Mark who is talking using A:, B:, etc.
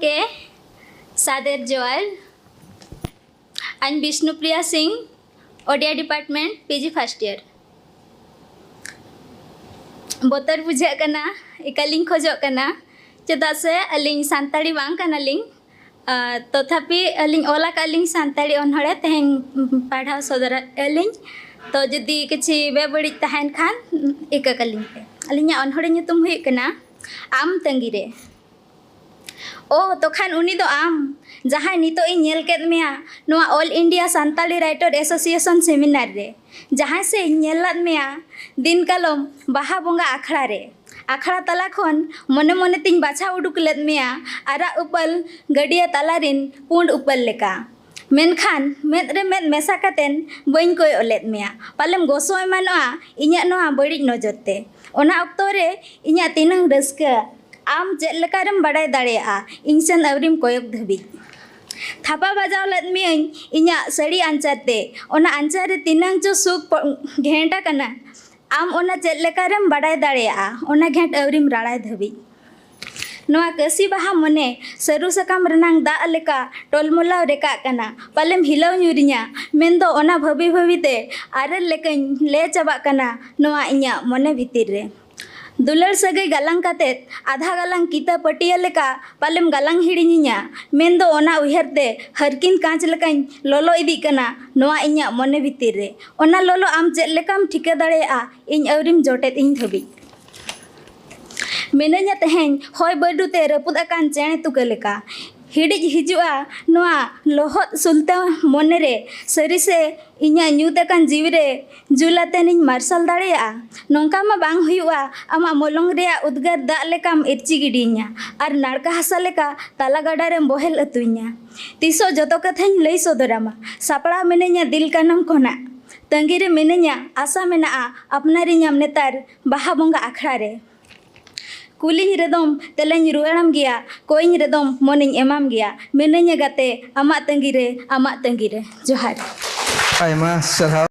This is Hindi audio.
A: के सादर जोहार आइन Vishnupriya Singh Odia department PG first year बोतर बुझे कना इकालिंग खोजो कना चेदा से अलिंग सान्ताड़ी बांग कना लिंग तथापि अलिंग ओला कालिंग सान्ताड़ी अनहड़े तेहें पढ़ाव सदर अलिंग तो जदि किछि बेबड़ी तहन खान इका कलिंग पे अलिंग अनहड़े nyutum हुई कना आम तंगिरे ओ तो खान उनी दो आम जहाँ नितो इन नेल केद मेया नोआ all India Santali writer association seminar रे जहाँ से नेलाद मेया दिन कालम बाहा बोंगा आखड़ा रे आखड़ा तला खन मने मने तिन बाछा उडुक लेद मेया आरा उपल गडिया तलारिन पुंड उपल लेका मेनखान मेद रे मेद मेसा कातेन बइन कोय ओलेद मेया पालेम गोसो एमानोआ इन्या नोआ बड़ी नजर ते ओना अक्तो रे इन्या तिनंग रस्का आम चेद लेकारम बड़ाय दाड़ेया इन सेन अवरिम कोयक धबी थापा बजाव लेद मियन इन्या सड़ी आंचाते ओना आंचार रे तिनंग जो सुख घेंटा कना आम ओना चेद लेकारम बड़ाय दाड़ेया ओना घेंट अवरिम राड़ाय धबी नोआ कसी बाहा मने सरू सकाम रनांग दा लेका टोलमोलाव रेका कना पालेम हिलाव न्यूरिया मेनदो ओना भबी भबीते आरल लेकन ले चाबा कना नोआ इन्या मने भीतिर रे दुलर सगई गालांग कातेत आधा गालांग कीता पटिया लेका पालेम गालांग हिड़िनिया मेनदो ओना उहरते हरकिन कांच लेकान लोलो इदी कना नोआ इन्या मने भीतिर रे ओना लोलो आम चेद लेकाम ठिका दाड़ेया इन अवरिम जोटेत इन धबी मेनanya तेहें होय बडुते रपुद अकान चेणे तुका लेका हिडिज हिजुआ नोआ लोहत सुलता मने रे सरी से इन्या न्यूत अकान जीव रे जुलाते निन मार्शल दाड़ेया नोंका मा बांग हुयुआ आमा मोलंग रेया उद्गार दा लेकाम इरची गिडिया आर नाड़का हासा लेका ताला गाडा रे बोहेल अतुइया तिसो जतो कथाኝ लई सदरामा सापड़ा मेनanya दिल कानम कोना तंगी रे मेनanya आशा मेना अपनारी ᱧᱟᱢ नेतार बाहा बोंगा आखड़ा रे कुलिंग रेदम तेलेंग रुआड़ाम गया कोइंग रेदम मोनिंग एमाम गया मेनanya गाते आमा तंगी रे जोहार
B: आयमा सरहाव